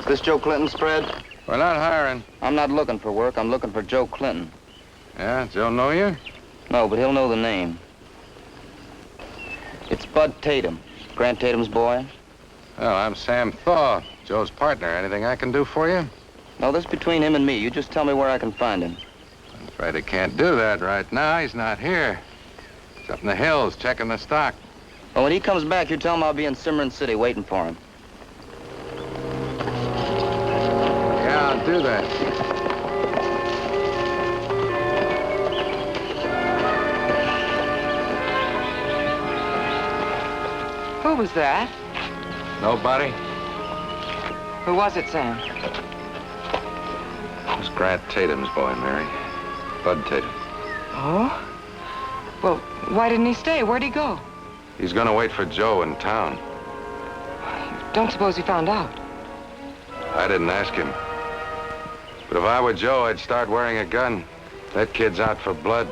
This Joe Clinton spread? We're not hiring. I'm not looking for work. I'm looking for Joe Clinton. Yeah, Joe know you? No, but he'll know the name. It's Bud Tatum, Grant Tatum's boy. Well, I'm Sam Thaw, Joe's partner. Anything I can do for you? No, this is between him and me. You just tell me where I can find him. I'm afraid I can't do that right now. He's not here. He's up in the hills checking the stock. Well, when he comes back, you tell him I'll be in Cimarron City waiting for him. Yeah, I'll do that. Who was that? Nobody? Who was it, Sam? It was Grant Tatum's boy, Mary. Bud Tatum. Oh? Well, why didn't he stay? Where'd he go? He's gonna wait for Joe in town. Don't suppose he found out. I didn't ask him. But if I were Joe, I'd start wearing a gun. That kid's out for blood.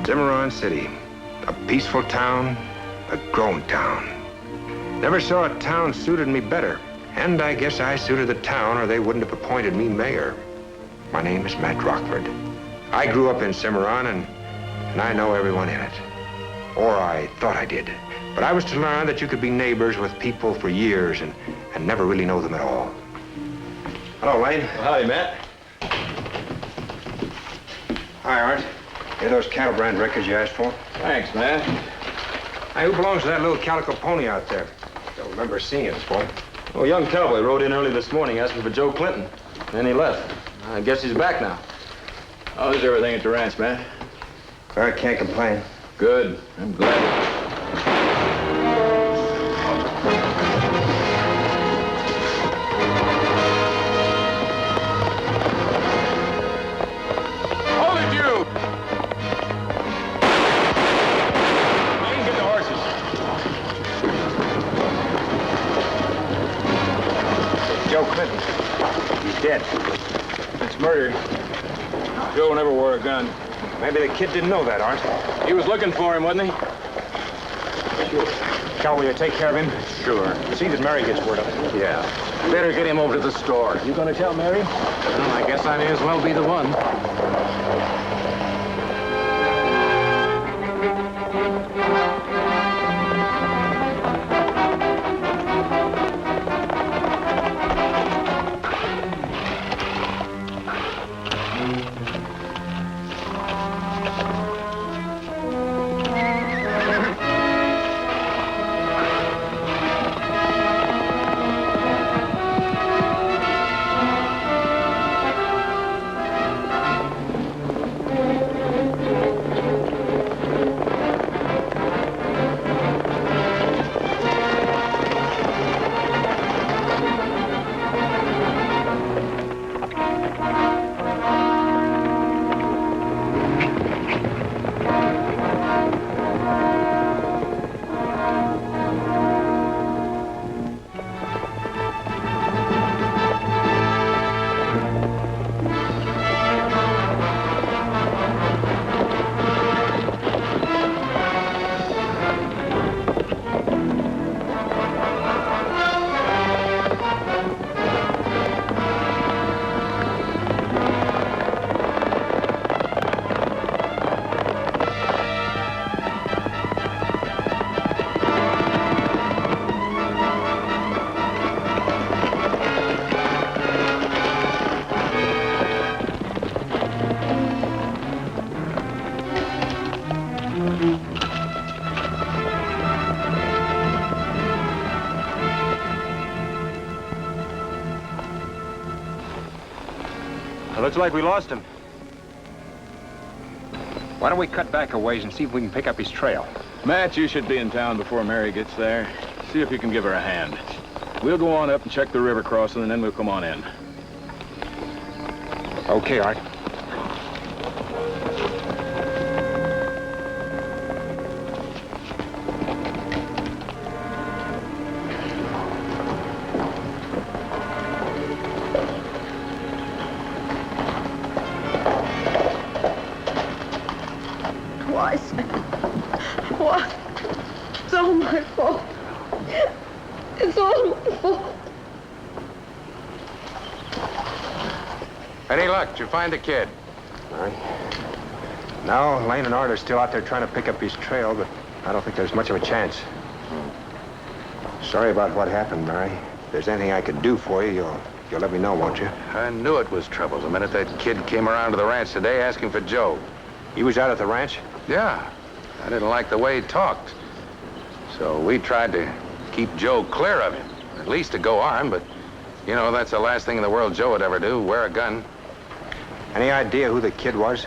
Cimarron City, a peaceful town, a grown town. Never saw a town suited me better, and I guess I suited the town or they wouldn't have appointed me mayor. My name is Matt Rockford. I grew up in Cimarron, and I know everyone in it. Or I thought I did. But I was to learn that you could be neighbors with people for years and never really know them at all. Hello, Lane. Well, howdy, Matt. Hi, Art. Here are those cattle brand records you asked for. Thanks, Matt. Hey, who belongs to that little Calico pony out there? Don't remember seeing it before. Well, a young cowboy rode in early this morning asking for Joe Clinton. Then he left. I guess he's back now. How's everything at the ranch, Matt? I can't complain. Good. I'm glad. Joe Clinton. He's dead. It's murder. Joe never wore a gun. Maybe the kid didn't know that, Art. He was looking for him, wasn't he? Sure. Cal, will you take care of him? Sure. See that Mary gets word of it. Yeah. Better get him over to the store. You gonna tell Mary? Well, I guess I may as well be the one. It looks like we lost him. Why don't we cut back a ways and see if we can pick up his trail? Matt, you should be in town before Mary gets there. See if you can give her a hand. We'll go on up and check the river crossing, and then we'll come on in. Okay, Art. Why, Sam? Why? It's all my fault. It's all my fault. Any luck? Did you find the kid? All right. No, Lane and Art are still out there trying to pick up his trail, but I don't think there's much of a chance. Sorry about what happened, Mary. If there's anything I could do for you, you'll let me know, won't you? I knew it was trouble the minute that kid came around to the ranch today asking for Joe. He was out at the ranch? Yeah. I didn't like the way he talked. So we tried to keep Joe clear of him. At least to go armed, but, you know, that's the last thing in the world Joe would ever do, wear a gun. Any idea who the kid was?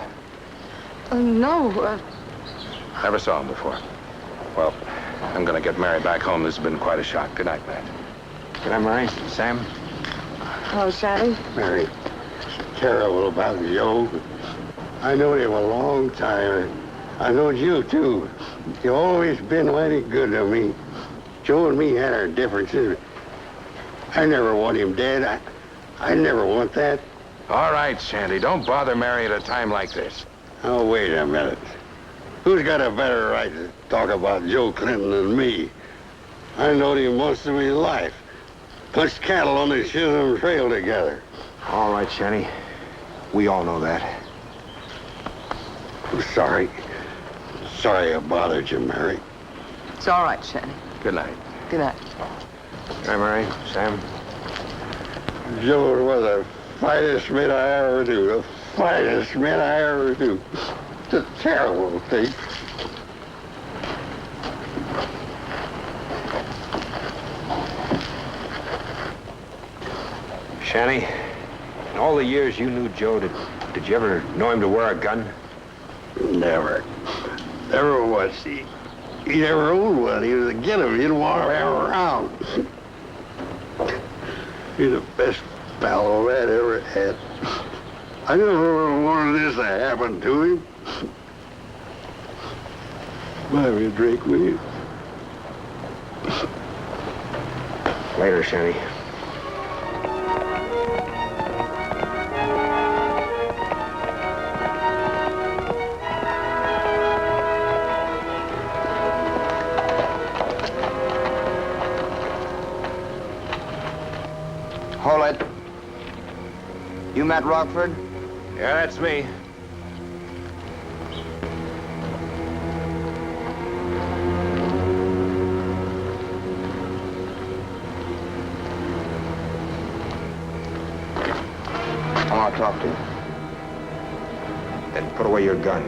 No. Never saw him before. Well, I'm gonna get Mary back home. This has been quite a shock. Good night, Matt. Good night, Mary. Sam? Hello, Sally. Mary, it's terrible about Joe. I know him a long time. I know you, too. You've always been mighty good to me. Joe and me had our differences. I never want him dead. I never want that. All right, Shandy. Don't bother Mary at a time like this. Oh, wait a minute. Who's got a better right to talk about Joe Clinton than me? I knowed him most of his life. Punched cattle on the Chisholm Trail together. All right, Shanny. We all know that. I'm sorry. Sorry I bothered you, Mary. It's all right, Shanny. Good night. Good night. Good night, Mary. Sam? Joe was the finest man I ever knew. The finest man I ever knew. It's a terrible thing. Shanny, in all the years you knew Joe, did you ever know him to wear a gun? Never. Never was. He never owned one. He was a get him. He didn't want to have around. He's the best fellow I'd ever had. I never wanted this to happen to him. Buy me a drink, will you? Later, Shanny. Hold it. You Matt Rockford? Yeah, that's me. I want to talk to you. Then put away your gun.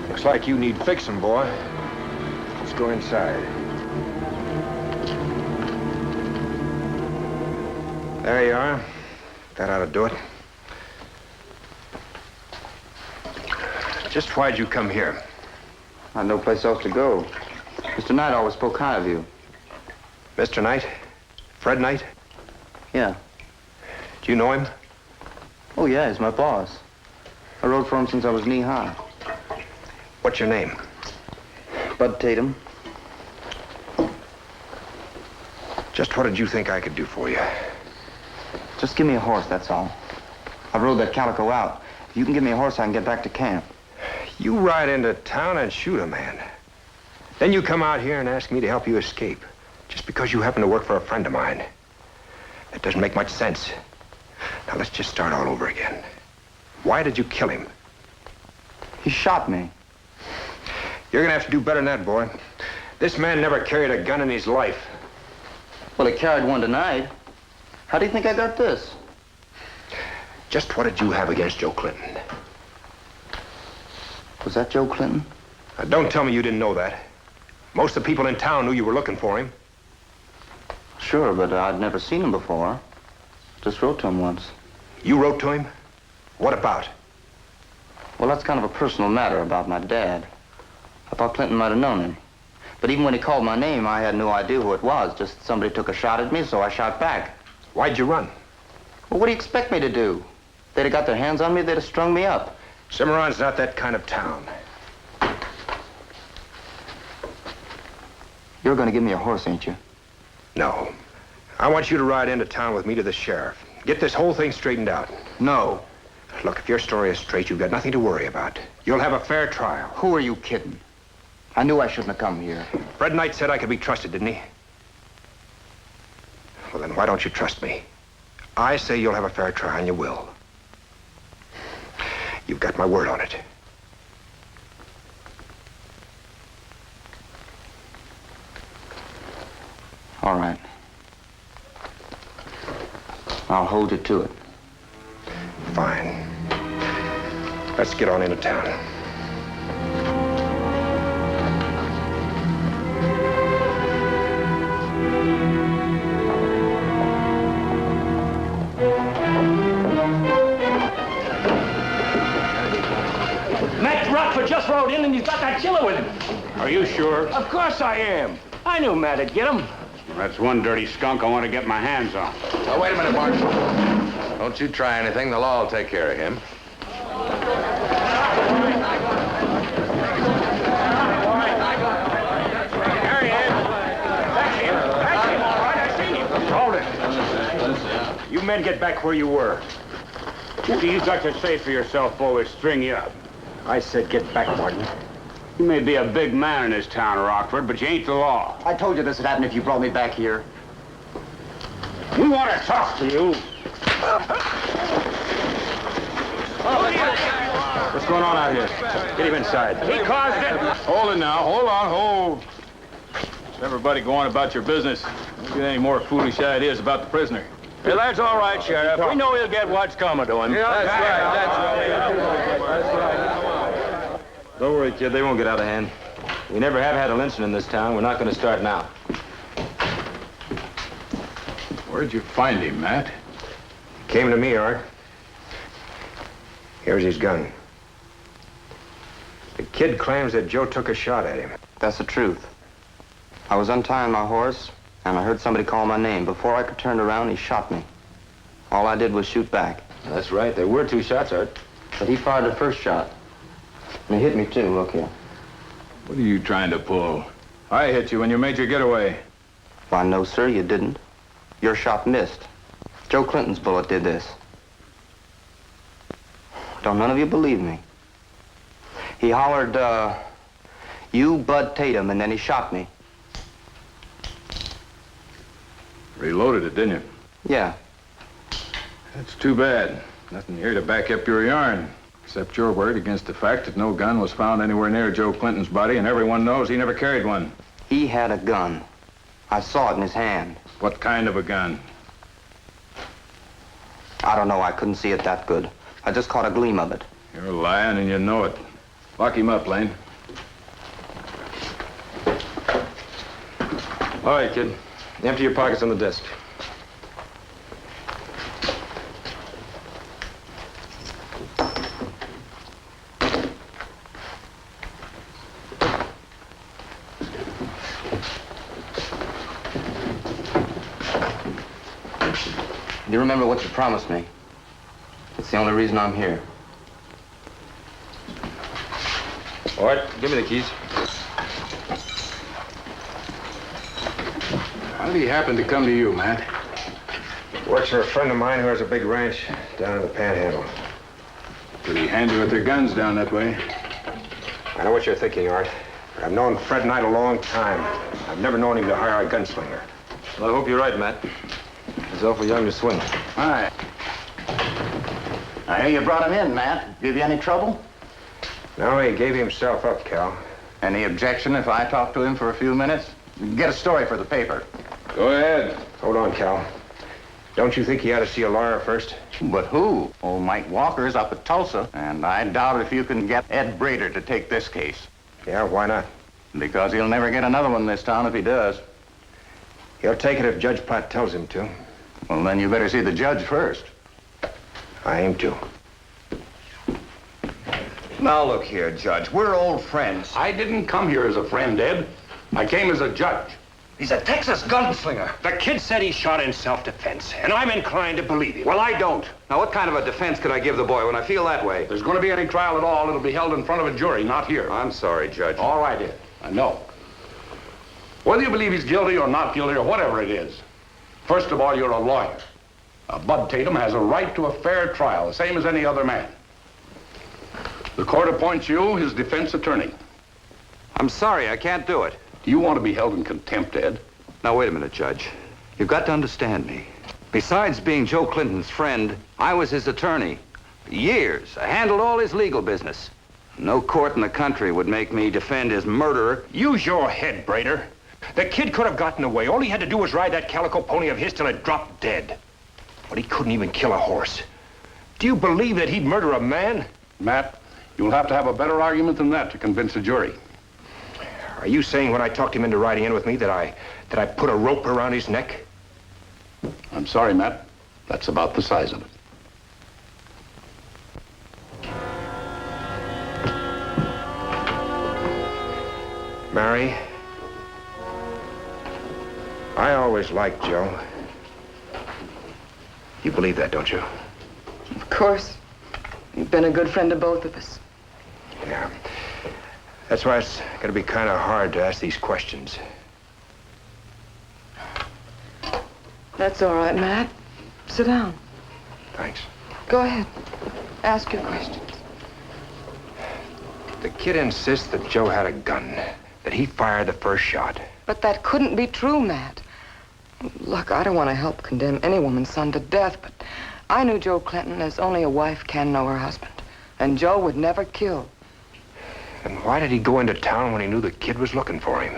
Looks like you need fixing, boy. Let's go inside. There you are. That ought to do it. Just why'd you come here? I had no place else to go. Mr. Knight always spoke high of you. Mr. Knight? Fred Knight? Yeah. Do you know him? Oh, yeah, he's my boss. I rode for him since I was knee-high. What's your name? Bud Tatum. Just what did you think I could do for you? Just give me a horse, that's all. I rode that Calico out. If you can give me a horse, I can get back to camp. You ride into town and shoot a man. Then you come out here and ask me to help you escape, just because you happen to work for a friend of mine. That doesn't make much sense. Now, let's just start all over again. Why did you kill him? He shot me. You're gonna have to do better than that, boy. This man never carried a gun in his life. Well, he carried one tonight. How do you think I got this? Just what did you have against Joe Clinton? Was that Joe Clinton? Now, don't tell me you didn't know that. Most of the people in town knew you were looking for him. Sure, but I'd never seen him before. Just wrote to him once. You wrote to him? What about? Well, that's kind of a personal matter about my dad. I thought Clinton might have known him. But even when he called my name, I had no idea who it was. Just somebody took a shot at me, so I shot back. Why'd you run? Well, what do you expect me to do? They'd have got their hands on me, they'd have strung me up. Cimarron's not that kind of town. You're gonna give me a horse, ain't you? No. I want you to ride into town with me to the sheriff. Get this whole thing straightened out. No. Look, if your story is straight, you've got nothing to worry about. You'll have a fair trial. Who are you kidding? I knew I shouldn't have come here. Fred Knight said I could be trusted, didn't he? Well, then why don't you trust me? I say you'll have a fair trial, and you will. You've got my word on it. All right. I'll hold you to it. Fine. Let's get on into town. Matt Rockford just rode in and he's got that killer with him. Are you sure? Of course I am. I knew Matt'd get him. That's one dirty skunk I want to get my hands on. Now, wait a minute, Marshal. Don't you try anything. The law will take care of him. There he is. That's him. That's him, all right. I seen him. Hold it. You men get back where you were. What do you got to say for yourself, boy, string you up? I said get back, Martin. You may be a big man in this town, Rockford, but you ain't the law. I told you this would happen if you brought me back here. We want to talk to you. What's going on out here? Get him inside. He caused it. Hold it now. Hold on, hold. Let everybody go on about your business. Don't get any more foolish ideas about the prisoner. Hey, that's all right, Sheriff. We know he'll get what's coming to him. That's right. Don't worry, kid. They won't get out of hand. We never have had a lynching in this town. We're not going to start now. Where'd you find him, Matt? Came to me, Art. Here's his gun. The kid claims that Joe took a shot at him. That's the truth. I was untying my horse, and I heard somebody call my name. Before I could turn around, he shot me. All I did was shoot back. That's right. There were 2 shots, Art. But he fired the first shot. And he hit me, too. Look here. What are you trying to pull? I hit you when you made your getaway. Why, no, sir, you didn't. Your shot missed. Joe Clinton's bullet did this. Don't none of you believe me. He hollered, you Bud Tatum, and then he shot me. Reloaded it, didn't you? Yeah. That's too bad. Nothing here to back up your yarn. Except your word against the fact that no gun was found anywhere near Joe Clinton's body, and everyone knows he never carried one. He had a gun. I saw it in his hand. What kind of a gun? I don't know. I couldn't see it that good. I just caught a gleam of it. You're lying and you know it. Lock him up, Lane. All right, kid. Empty your pockets on the desk. You remember what you promised me. It's the only reason I'm here. All right, give me the keys. How did he happen to come to you, Matt? Works for a friend of mine who has a big ranch down in the Panhandle. Pretty handy with their guns down that way. I know what you're thinking, Art. I've known Fred Knight a long time. I've never known him to hire a gunslinger. Well, I hope you're right, Matt. He's awful young to swing. Hi. I hear you brought him in, Matt. Give you any trouble? No, he gave himself up, Cal. Any objection if I talk to him for a few minutes? Get a story for the paper. Go ahead. Hold on, Cal. Don't you think he ought to see a lawyer first? But who? Old Mike Walker's up at Tulsa, and I doubt if you can get Ed Brader to take this case. Yeah, why not? Because he'll never get another one in this town if he does. He'll take it if Judge Platt tells him to. Well, then you better see the judge first. I aim to. Now, look here, Judge. We're old friends. I didn't come here as a friend, Ed. I came as a judge. He's a Texas gunslinger. The kid said he shot in self-defense, and I'm inclined to believe him. Well, I don't. Now, what kind of a defense could I give the boy when I feel that way? If there's going to be any trial at all, it'll be held in front of a jury, not here. I'm sorry, Judge. All right, Ed. I know. Whether you believe he's guilty or not guilty or whatever it is, first of all, you're a lawyer. Bud Tatum has a right to a fair trial, the same as any other man. The court appoints you his defense attorney. I'm sorry, I can't do it. Do you want to be held in contempt, Ed? Now, wait a minute, Judge. You've got to understand me. Besides being Joe Clinton's friend, I was his attorney. For years, I handled all his legal business. No court in the country would make me defend his murderer. Use your head, Brader. The kid could have gotten away. All he had to do was ride that Calico pony of his till it dropped dead. But he couldn't even kill a horse. Do you believe that he'd murder a man? Matt, you'll have to have a better argument than that to convince a jury. Are you saying when I talked him into riding in with me that I put a rope around his neck? I'm sorry, Matt. That's about the size of it. Mary, I always liked Joe. You believe that, don't you? Of course. You've been a good friend to both of us. Yeah. That's why it's going to be kind of hard to ask these questions. That's all right, Matt. Sit down. Thanks. Go ahead. Ask your questions. The kid insists that Joe had a gun, that he fired the first shot. But that couldn't be true, Matt. Look, I don't want to help condemn any woman's son to death, but I knew Joe Clinton as only a wife can know her husband. And Joe would never kill. Then why did he go into town when he knew the kid was looking for him?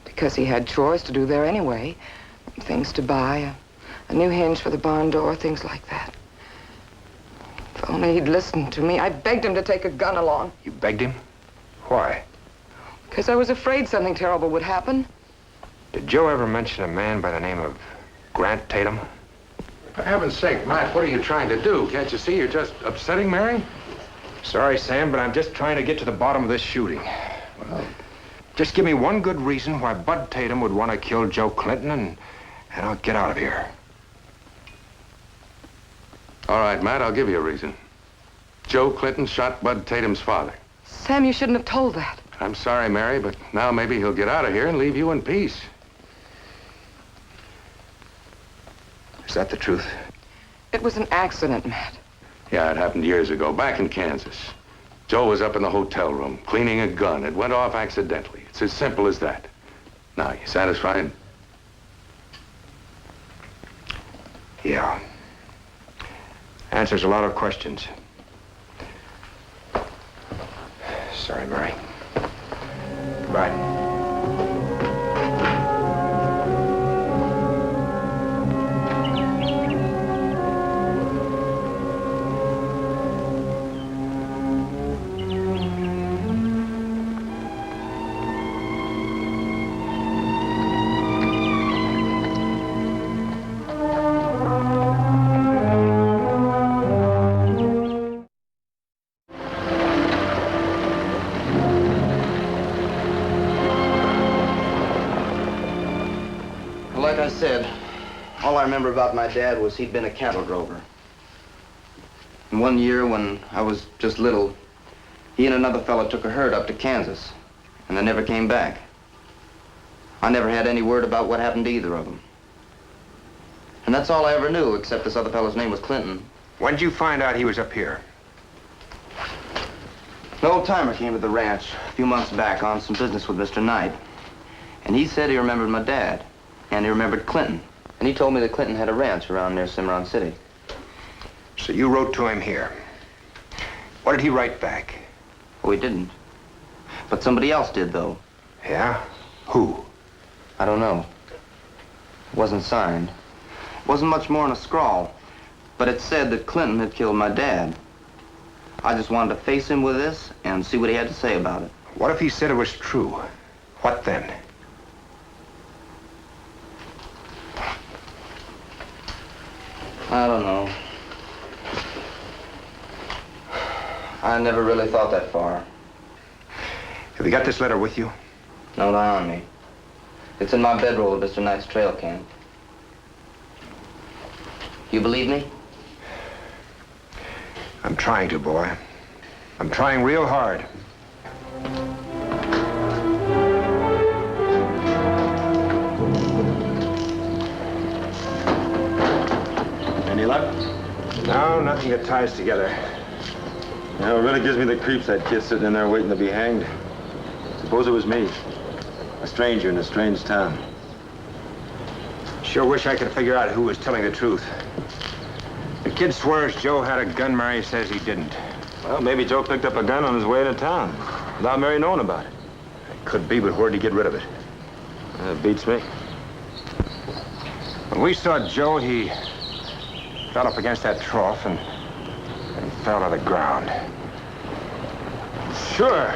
Because he had chores to do there anyway. Things to buy, a new hinge for the barn door, things like that. If only he'd listened to me. I begged him to take a gun along. You begged him? Why? Because I was afraid something terrible would happen. Did Joe ever mention a man by the name of Grant Tatum? For heaven's sake, Matt, what are you trying to do? Can't you see you're just upsetting Mary? Sorry, Sam, but I'm just trying to get to the bottom of this shooting. Well, just give me one good reason why Bud Tatum would want to kill Joe Clinton, and I'll get out of here. all right, Matt, I'll give you a reason. Joe Clinton shot Bud Tatum's father. Sam, you shouldn't have told that. I'm sorry, Mary, but now maybe he'll get out of here and leave you in peace. Is that the truth? It was an accident, Matt. Yeah, it happened years ago, back in Kansas. Joe was up in the hotel room, cleaning a gun. It went off accidentally. It's as simple as that. Now, you satisfied? Yeah. Answers a lot of questions. Sorry, Mary. Goodbye. Like I said, all I remember about my dad was he'd been a cattle drover. And one year when I was just little, he and another fellow took a herd up to Kansas, and they never came back. I never had any word about what happened to either of them. And that's all I ever knew, except this other fellow's name was Clinton. When did you find out he was up here? An old-timer came to the ranch a few months back on some business with Mr. Knight. And he said he remembered my dad. And he remembered Clinton. And he told me that Clinton had a ranch around near Cimarron City. So you wrote to him here. What did he write back? Oh, he didn't. But somebody else did, though. Yeah? Who? I don't know. It wasn't signed. It wasn't much more than a scrawl. But it said that Clinton had killed my dad. I just wanted to face him with this and see what he had to say about it. What if he said it was true? What then? I don't know. I never really thought that far. Have you got this letter with you? No, not on me. It's in my bedroll at Mr. Knight's trail camp. You believe me? I'm trying to, boy. I'm trying real hard. Any luck? No, nothing that ties together. You know, it really gives me the creeps, that kid sitting in there waiting to be hanged. Suppose it was me. A stranger in a strange town. Sure wish I could figure out who was telling the truth. The kid swears Joe had a gun. Mary says he didn't. Well, maybe Joe picked up a gun on his way into town without Mary knowing about it. Could be, but where'd he get rid of it? That beats me. When we saw Joe, he fell up against that trough and fell to the ground. Sure.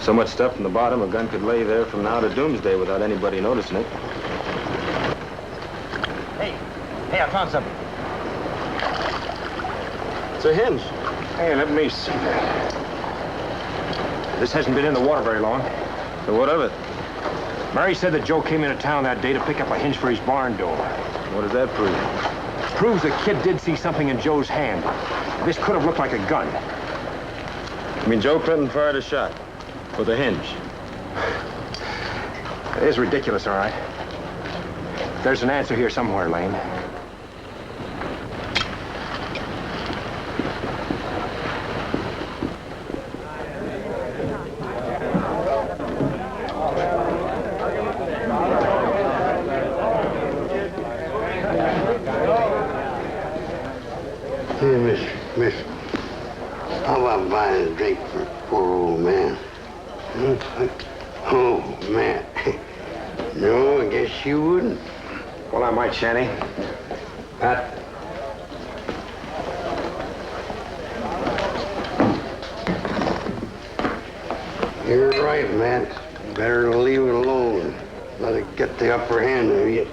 So much stuff from the bottom, a gun could lay there from now to doomsday without anybody noticing it. Hey, I found something. It's a hinge. Hey, let me see that. This hasn't been in the water very long. So what of it? Mary said that Joe came into town that day to pick up a hinge for his barn door. What does that prove? Proves the kid did see something in Joe's hand. This could have looked like a gun. You mean Joe Clinton fired a shot with a hinge? It is ridiculous, all right. There's an answer here somewhere, Lane. Hey, miss, how about buying a drink for poor old man? Huh? Oh, man. No, I guess you wouldn't. Well, I might, Shanny. Pat. You're right, Matt. Better leave it alone. Let it get the upper hand of you.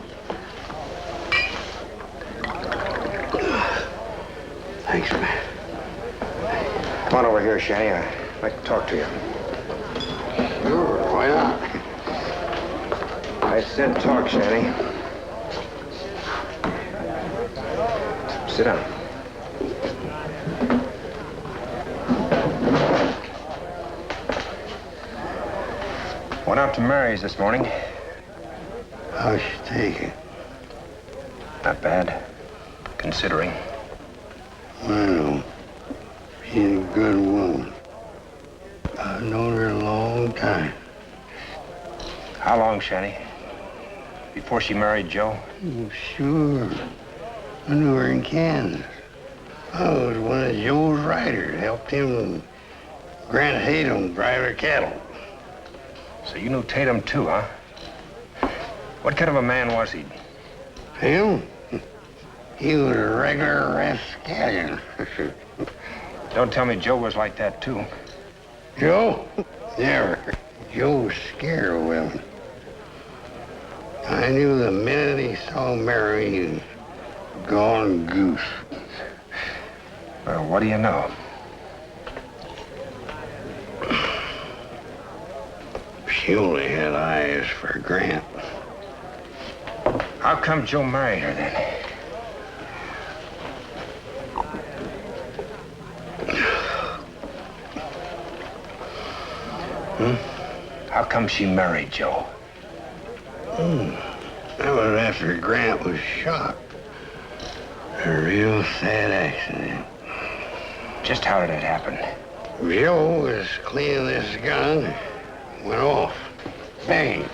Thanks, man. Come on over here, Shanny. I'd like to talk to you. Sure, why not? I said talk, Shanny. Sit down. Went out to Mary's this morning. How's she taking? Not bad, considering. I know. She's a good woman. I've known her a long time. How long, Shanny? Before she married Joe? Oh, sure. I knew her in Kansas. I was one of Joe's riders. Helped him and Grant Tatum drive their cattle. So you knew Tatum too, huh? What kind of a man was he? Him? He was a regular rascallion. Don't tell me Joe was like that too. Joe? Never. Joe was scared of women. I knew the minute he saw Mary, he was gone goose. Well, what do you know? She only had eyes for Grant. How come Joe married her then? How come she married Joe? That was after Grant was shot. A real sad accident. Just how did it happen? Joe was cleaning this gun, went off. Bang.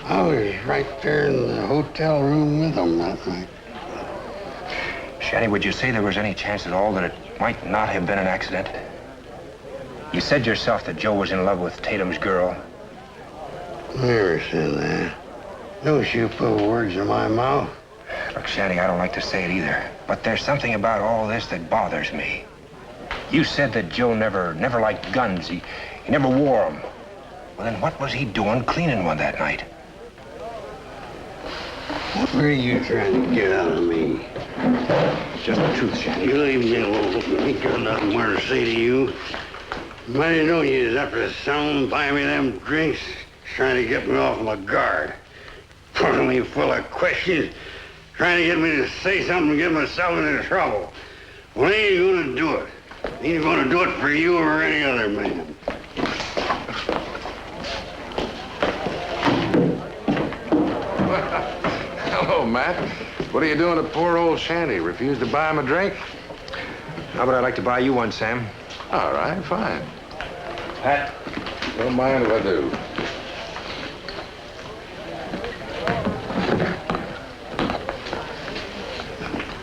I was right there in the hotel room with him that night. Shanny, would you say there was any chance at all that it might not have been an accident? You said yourself that Joe was in love with Tatum's girl. Never said that. Don't you put words in my mouth. Look, Shanny, I don't like to say it either, but there's something about all this that bothers me. You said that Joe never liked guns. He never wore them. Well, then what was he doing cleaning one that night? What are you trying to get out of me? Just the truth, Shanty. You leave me alone. I ain't got nothing more to say to you. Might have known you was after some buying me them drinks, trying to get me off my guard. Putting me full of questions, trying to get me to say something and get myself into trouble. Well, I ain't gonna do it. I ain't gonna do it for you or any other man. Hello, Matt. What are you doing to poor old Shanty? Refuse to buy him a drink? How about I'd like to buy you one, Sam? All right, fine. Pat? Don't mind if I do.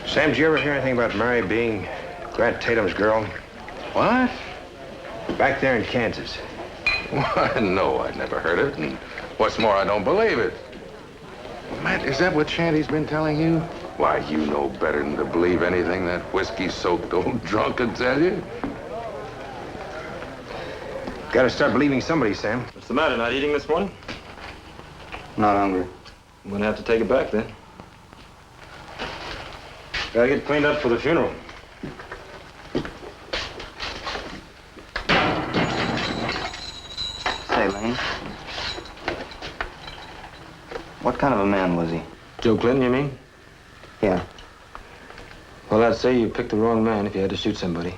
Sam, did you ever hear anything about Mary being Grant Tatum's girl? What? Back there in Kansas. Why, no, I'd never heard it. And what's more, I don't believe it. Matt, is that what Shanty's been telling you? Why, you know better than to believe anything that whiskey-soaked old drunk can tell you. Gotta start believing somebody, Sam. What's the matter, not eating this morning? Not hungry. I'm gonna have to take it back then. Gotta get cleaned up for the funeral. Say, Lane. What kind of a man was he? Joe Clinton, you mean? Yeah. Well, I'd say you picked the wrong man if you had to shoot somebody.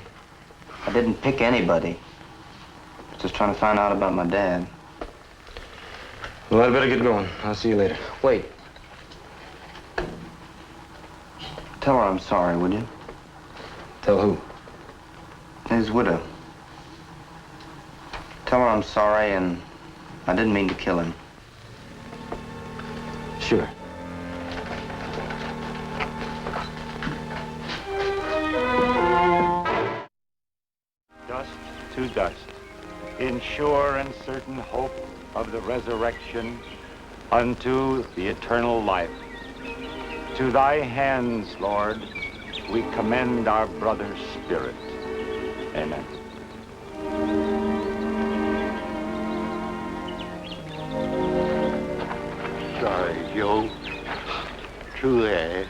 I didn't pick anybody. Just trying to find out about my dad. Well, I'd better get going. I'll see you later. Wait. Tell her I'm sorry, would you? Tell who? His widow. Tell her I'm sorry and I didn't mean to kill him. Sure. Dust to dust, in sure and certain hope of the resurrection unto the eternal life. To thy hands, Lord, we commend our brother's spirit. Amen. Sorry, Joe. True that.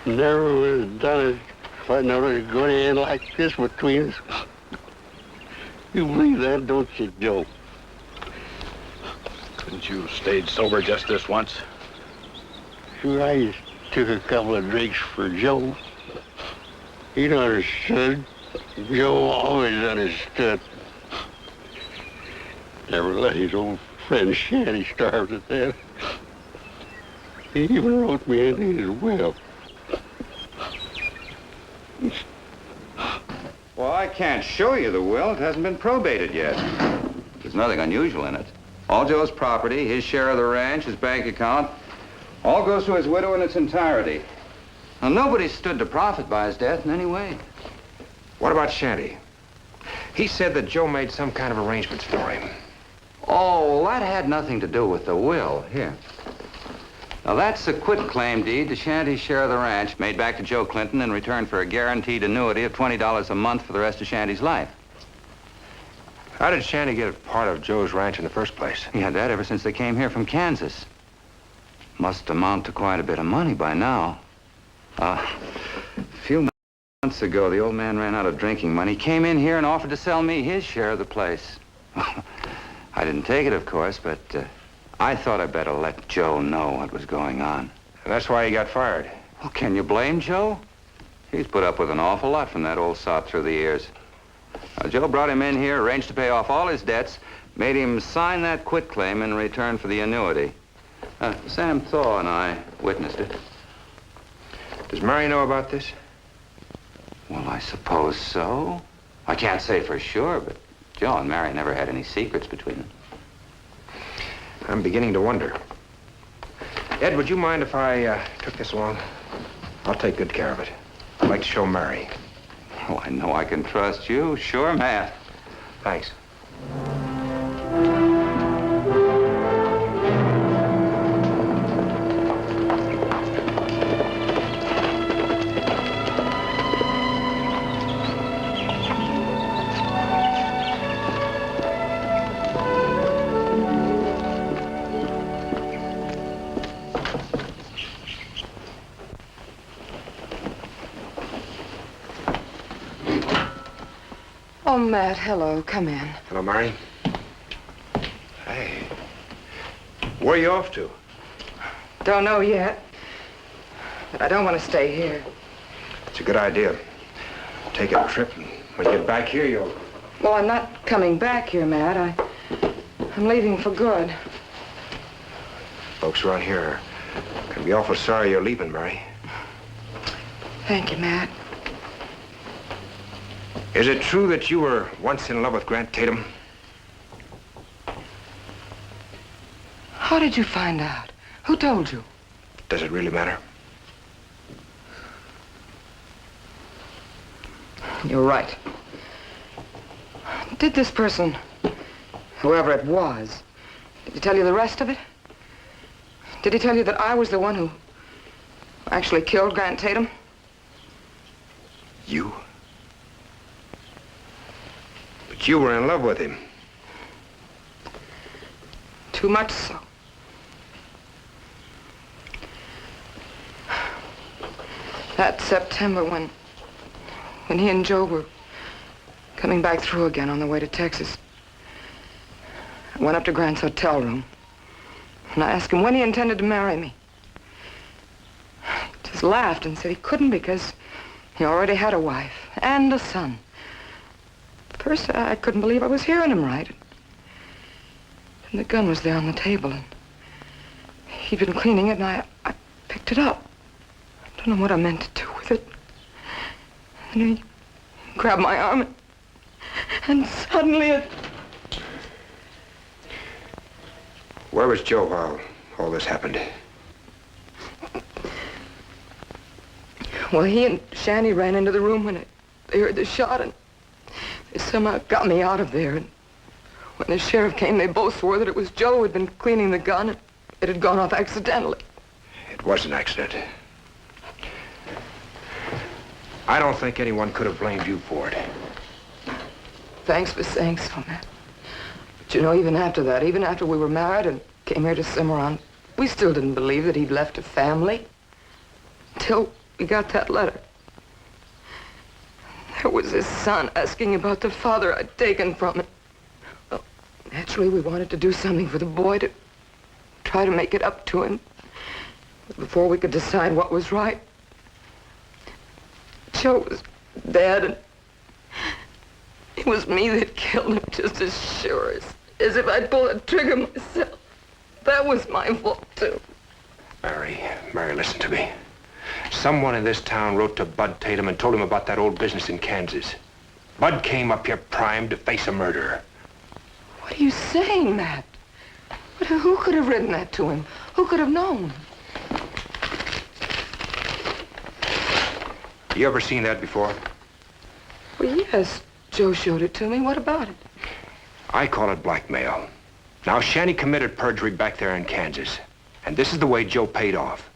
Never would have done it if I known it was going to end like this between us. You believe that, don't you, Joe? Couldn't you have stayed sober just this once? Sure, I just took a couple of drinks for Joe. He'd understood. Joe always understood. Never let his old friend Shanty starve to death. He even wrote me in his will. Well, I can't show you the will. It hasn't been probated yet. There's nothing unusual in it. All Joe's property, his share of the ranch, his bank account, all goes to his widow in its entirety. Now, nobody stood to profit by his death in any way. What about Shanty? He said that Joe made some kind of arrangements for him. Oh, well, that had nothing to do with the will. Here. Now, that's a quitclaim deed to Shanty's share of the ranch, made back to Joe Clinton in return for a guaranteed annuity of $20 a month for the rest of Shanty's life. How did Shanty get a part of Joe's ranch in the first place? He had that ever since they came here from Kansas. Must amount to quite a bit of money by now. A few months ago, the old man ran out of drinking money. He came in here and offered to sell me his share of the place. I didn't take it, of course, but I thought I'd better let Joe know what was going on. And that's why he got fired. Well, can you blame Joe? He's put up with an awful lot from that old sot through the years. Joe brought him in here, arranged to pay off all his debts, made him sign that quitclaim in return for the annuity. Sam Thaw and I witnessed it. Does Mary know about this? Well, I suppose so. I can't say for sure, but Joe and Mary never had any secrets between them. I'm beginning to wonder. Ed, would you mind if I took this along? I'll take good care of it. I'd like to show Mary. Oh, I know I can trust you. Sure, Matt. Thanks. Oh, Matt, hello. Come in. Hello, Mary. Hey. Where are you off to? Don't know yet. But I don't want to stay here. It's a good idea. Take a trip, and when you get back here, you'll... Well, I'm not coming back here, Matt. I'm leaving for good. Folks around here can be awful sorry you're leaving, Mary. Thank you, Matt. Is it true that you were once in love with Grant Tatum? How did you find out? Who told you? Does it really matter? You're right. Did this person, whoever it was, did he tell you the rest of it? Did he tell you that I was the one who actually killed Grant Tatum? You? But you were in love with him. Too much so. That September when he and Joe were coming back through again on the way to Texas, I went up to Grant's hotel room and I asked him when he intended to marry me. He just laughed and said he couldn't because he already had a wife and a son. At first, I couldn't believe I was hearing him right. And the gun was there on the table, and he'd been cleaning it, and I picked it up. I don't know what I meant to do with it. And he grabbed my arm, and suddenly it... Where was Joe while all this happened? Well, he and Shanny ran into the room when they heard the shot, and they somehow got me out of there. And when the sheriff came, they both swore that it was Joe who had been cleaning the gun, and it had gone off accidentally. It was an accident. I don't think anyone could have blamed you for it. Thanks for saying so, Matt. But you know, even after that, even after we were married and came here to Cimarron, we still didn't believe that he'd left a family. Until we got that letter. There was his son asking about the father I'd taken from him. Well, naturally, we wanted to do something for the boy, to try to make it up to him. But before we could decide what was right, Joe was dead, and it was me that killed him, just as sure as if I'd pulled a trigger myself. That was my fault, too. Mary, listen to me. Someone in this town wrote to Bud Tatum and told him about that old business in Kansas. Bud came up here primed to face a murderer. What are you saying, Matt? Who could have written that to him? Who could have known? You ever seen that before? Well, yes. Joe showed it to me. What about it? I call it blackmail. Now, Shanny committed perjury back there in Kansas. And this is the way Joe paid off.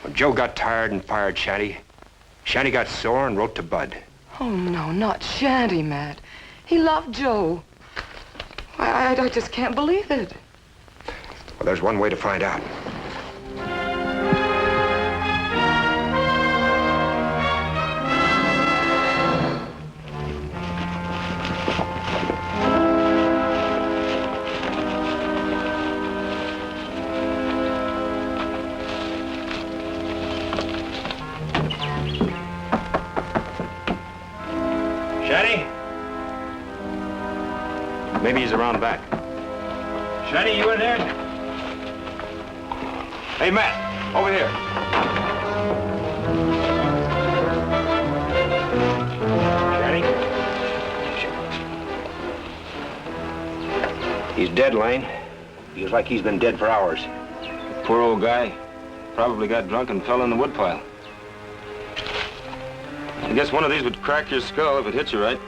When Joe got tired and fired Shanny, Shanny got sore and wrote to Bud. Oh, no, not Shanty, Matt. He loved Joe. I just can't believe it. Well, there's one way to find out. Maybe he's around back. Shanny, you in there? Hey, Matt, over here. Shanny? He's dead, Lane. Feels like he's been dead for hours. Poor old guy. Probably got drunk and fell in the woodpile. I guess one of these would crack your skull if it hit you right.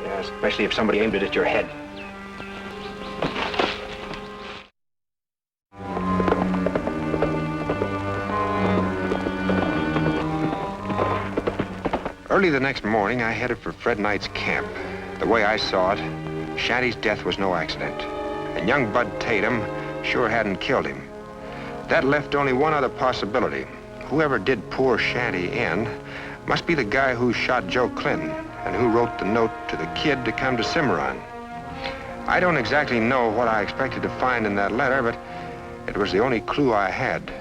Yeah, especially if somebody aimed it at your head. Early the next morning, I headed for Fred Knight's camp. The way I saw it, Shanty's death was no accident. And young Bud Tatum sure hadn't killed him. That left only one other possibility. Whoever did poor Shanty in must be the guy who shot Joe Clinton and who wrote the note to the kid to come to Cimarron. I don't exactly know what I expected to find in that letter, but it was the only clue I had.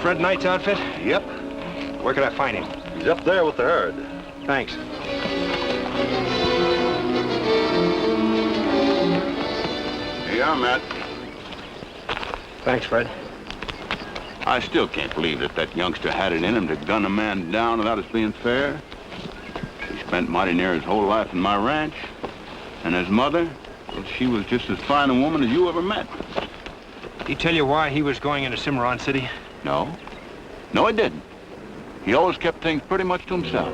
Fred Knight's outfit? Yep. Where can I find him? He's up there with the herd. Thanks. Here you are, Matt. Thanks, Fred. I still can't believe that youngster had it in him to gun a man down without us being fair. He spent mighty near his whole life in my ranch. And his mother, well, she was just as fine a woman as you ever met. Did he tell you why he was going into Cimarron City? No. No, he didn't. He always kept things pretty much to himself.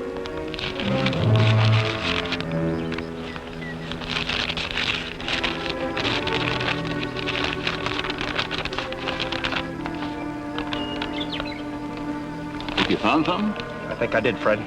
Think you found something? I think I did, Fred.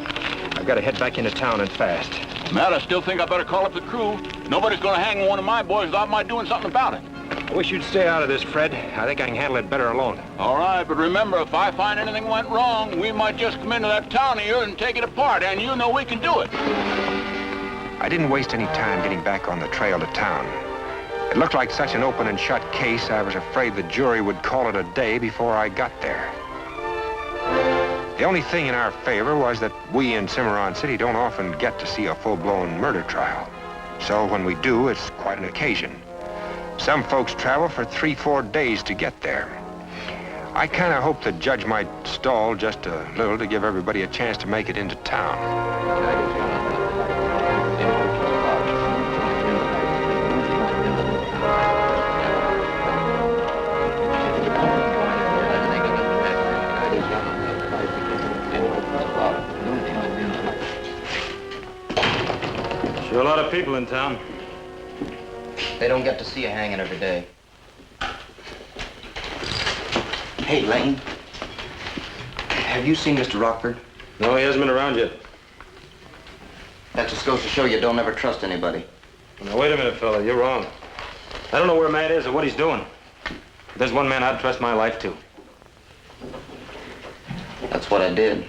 I've got to head back into town and fast. Matt, I still think I better call up the crew. Nobody's going to hang one of my boys without my doing something about it. I wish you'd stay out of this, Fred. I think I can handle it better alone. All right, but remember, if I find anything went wrong, we might just come into that town of yours and take it apart, and you know we can do it. I didn't waste any time getting back on the trail to town. It looked like such an open and shut case, I was afraid the jury would call it a day before I got there. The only thing in our favor was that we in Cimarron City don't often get to see a full-blown murder trial. So when we do, it's quite an occasion. Some folks travel for 3-4 days to get there. I kind of hope the judge might stall just a little to give everybody a chance to make it into town. Sure a lot of people in town. They don't get to see a hanging every day. Hey, Lane. Have you seen Mr. Rockford? No, he hasn't been around yet. That just goes to show you don't ever trust anybody. Now, wait a minute, fella. You're wrong. I don't know where Matt is or what he's doing. But there's one man I'd trust my life to. That's what I did.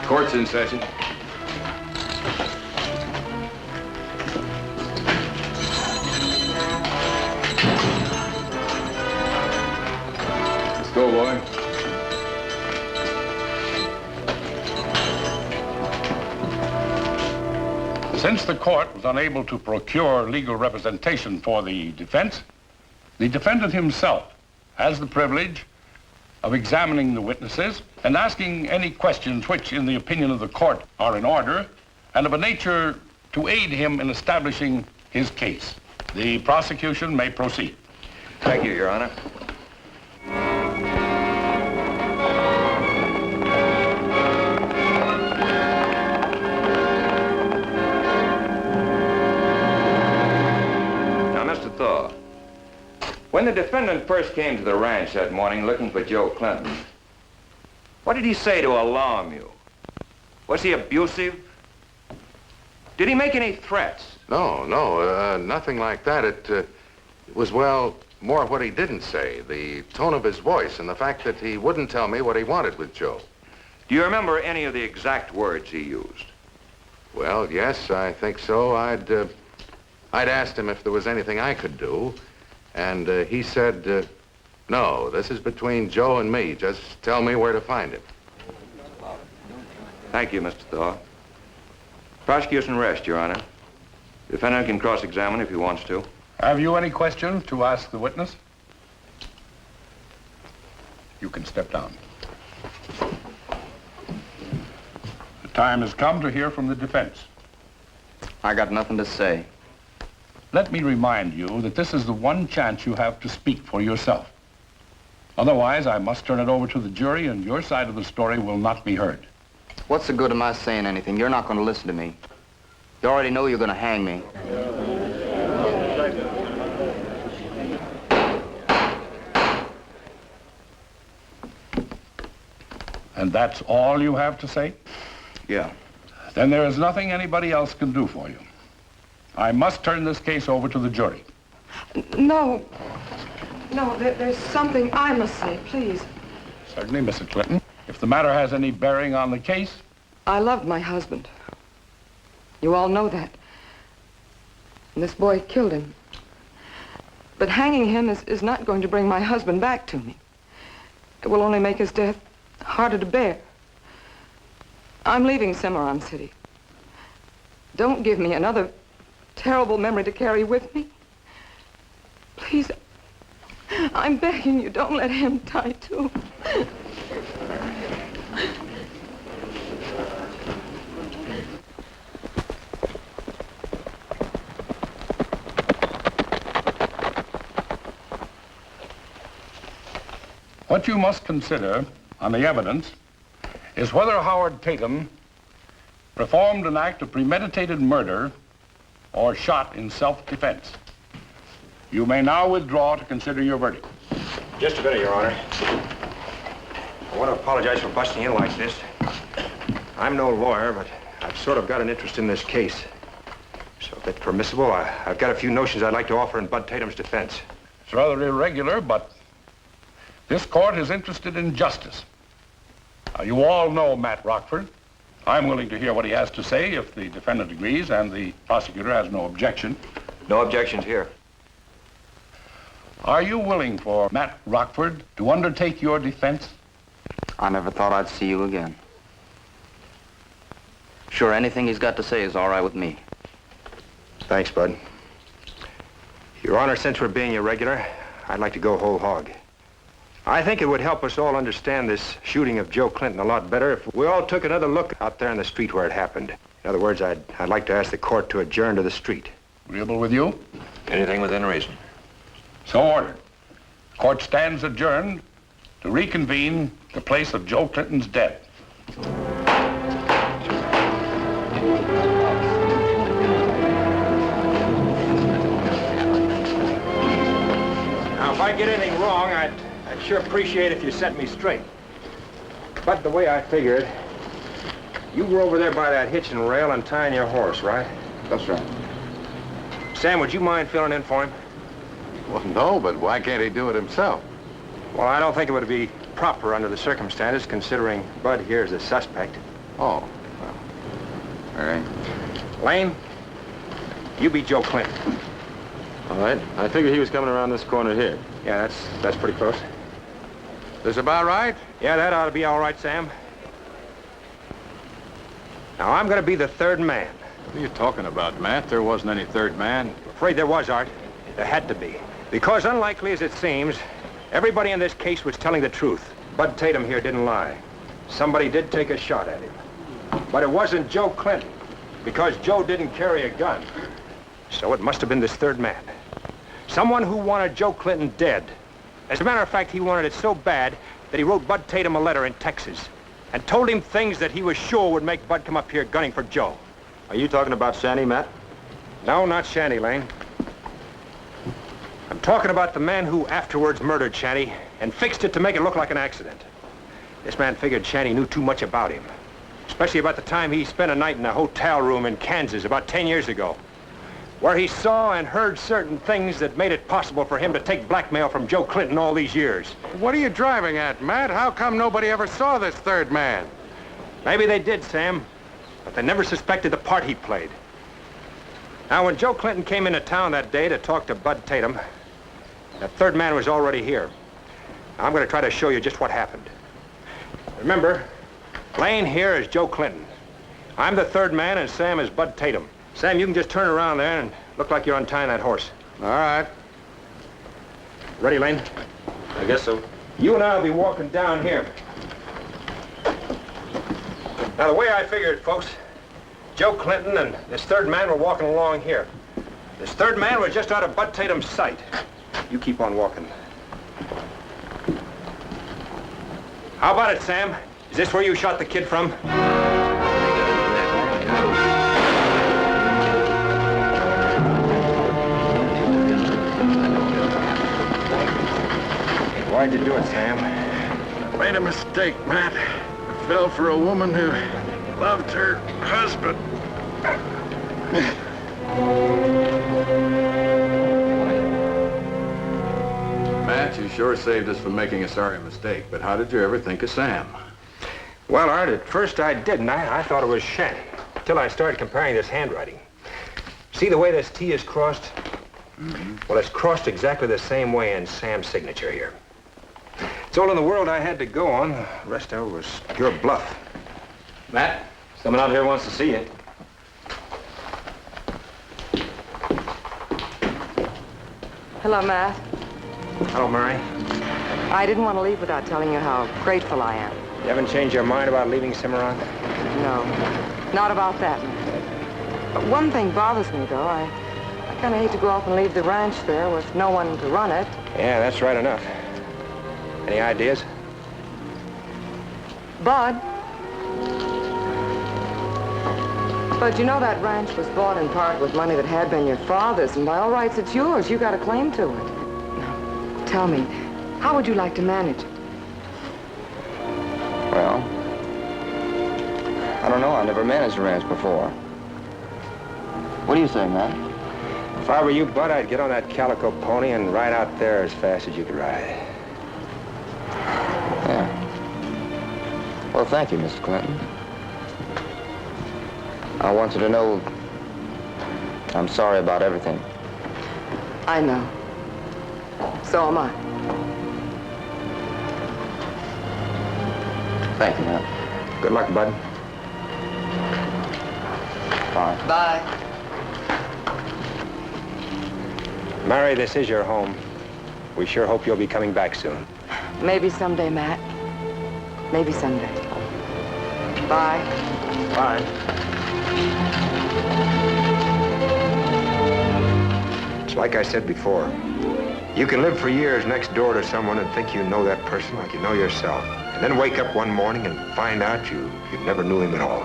Court's in session. Let's go, boy. Since the court was unable to procure legal representation for the defense, the defendant himself has the privilege of examining the witnesses and asking any questions which, in the opinion of the court, are in order and of a nature to aid him in establishing his case. The prosecution may proceed. Thank you, Your Honor. Now, Mr. Thaw, when the defendant first came to the ranch that morning looking for Joe Clinton, what did he say to alarm you? Was he abusive? Did he make any threats? No, nothing like that. It was, well, more what he didn't say, the tone of his voice and the fact that he wouldn't tell me what he wanted with Joe. Do you remember any of the exact words he used? Well, yes, I think so. I'd asked him if there was anything I could do, and he said, no, this is between Joe and me. Just tell me where to find him. Thank you, Mr. Thaw. Prosecution rest, Your Honor. Defendant can cross-examine if he wants to. Have you any questions to ask the witness? You can step down. The time has come to hear from the defense. I got nothing to say. Let me remind you that this is the one chance you have to speak for yourself. Otherwise, I must turn it over to the jury, and your side of the story will not be heard. What's the good of my saying anything? You're not going to listen to me. You already know you're going to hang me. And that's all you have to say? Yeah. Then there is nothing anybody else can do for you. I must turn this case over to the jury. No. No, there's something I must say, please. Certainly, Mrs. Clinton. If the matter has any bearing on the case. I loved my husband. You all know that. And this boy killed him. But hanging him is not going to bring my husband back to me. It will only make his death harder to bear. I'm leaving Cimarron City. Don't give me another terrible memory to carry with me. Please, I'm begging you, don't let him die too. What you must consider on the evidence is whether Howard Tatum performed an act of premeditated murder or shot in self-defense. You may now withdraw to consider your verdict. Just a minute, Your Honor. I want to apologize for busting in like this. I'm no lawyer, but I've sort of got an interest in this case. So if it's permissible, I've got a few notions I'd like to offer in Bud Tatum's defense. It's rather irregular, but this court is interested in justice. Now, you all know Matt Rockford. I'm willing to hear what he has to say if the defendant agrees and the prosecutor has no objection. No objections here. Are you willing for Matt Rockford to undertake your defense? I never thought I'd see you again. Sure, anything he's got to say is all right with me. Thanks, Bud. Your Honor, since we're being irregular, I'd like to go whole hog. I think it would help us all understand this shooting of Joe Clinton a lot better if we all took another look out there in the street where it happened. In other words, I'd like to ask the court to adjourn to the street. Agreeable with you? Anything within reason. So ordered. Court stands adjourned to reconvene the place of Joe Clinton's death. Now, if I get anything wrong, I'd sure appreciate if you set me straight. But the way I figured, you were over there by that hitching rail and tying your horse, right? That's right. Sam, would you mind filling in for him? Well, no, but why can't he do it himself? Well, I don't think it would be proper under the circumstances, considering Bud here is a suspect. Oh, well, all right. Lane, you be Joe Clinton. All right. I figured he was coming around this corner here. Yeah, that's pretty close. This about right? Yeah, that ought to be all right, Sam. Now, I'm going to be the third man. What are you talking about, Matt? There wasn't any third man. I'm afraid there was, Art. There had to be. Because unlikely as it seems, everybody in this case was telling the truth. Bud Tatum here didn't lie. Somebody did take a shot at him. But it wasn't Joe Clinton, because Joe didn't carry a gun. So it must have been this third man. Someone who wanted Joe Clinton dead. As a matter of fact, he wanted it so bad that he wrote Bud Tatum a letter in Texas and told him things that he was sure would make Bud come up here gunning for Joe. Are you talking about Shanty, Matt? No, not Shanty, Lane. I'm talking about the man who afterwards murdered Shanty and fixed it to make it look like an accident. This man figured Shanty knew too much about him, especially about the time he spent a night in a hotel room in Kansas about 10 years ago, where he saw and heard certain things that made it possible for him to take blackmail from Joe Clinton all these years. What are you driving at, Matt? How come nobody ever saw this third man? Maybe they did, Sam, but they never suspected the part he played. Now, when Joe Clinton came into town that day to talk to Bud Tatum, that third man was already here. Now, I'm going to try to show you just what happened. Remember, Lane here is Joe Clinton. I'm the third man, and Sam is Bud Tatum. Sam, you can just turn around there and look like you're untying that horse. All right. Ready, Lane? I guess so. You and I will be walking down here. Now, the way I figure it, folks, Joe Clinton and this third man were walking along here. This third man was just out of Bud Tatum's sight. You keep on walking. How about it, Sam? Is this where you shot the kid from? Why'd you do it, Sam? Made a mistake, Matt. I fell for a woman who loved her husband. Matt, you sure saved us from making a sorry mistake, but how did you ever think of Sam? Well, Art, at first I didn't. I thought it was Shannon, till I started comparing this handwriting. See the way this T is crossed? Mm-hmm. Well, it's crossed exactly the same way in Sam's signature here. It's all in the world I had to go on. The rest of it was pure bluff. Matt, someone out here wants to see you. Hello, Matt. Hello, Mary. I didn't want to leave without telling you how grateful I am. You haven't changed your mind about leaving Cimarron? No, not about that, Matt. But one thing bothers me, though. I kind of hate to go off and leave the ranch there with no one to run it. Yeah, that's right enough. Any ideas? Bud. But you know that ranch was bought in part with money that had been your father's, and by all rights, it's yours. You got a claim to it. Now, tell me, how would you like to manage it? Well, I don't know. I've never managed a ranch before. What do you say, man? If I were you, Bud, I'd get on that Calico pony and ride out there as fast as you could ride. Yeah. Well, thank you, Mr. Clinton. I want you to know I'm sorry about everything. I know. So am I. Thank you, man. Good luck, Bud. Bye. Bye. Mary, this is your home. We sure hope you'll be coming back soon. Maybe someday, Matt. Maybe someday. Bye. Bye. It's like I said before. You can live for years next door to someone and think you know that person like you know yourself. And then wake up one morning and find out you never knew him at all.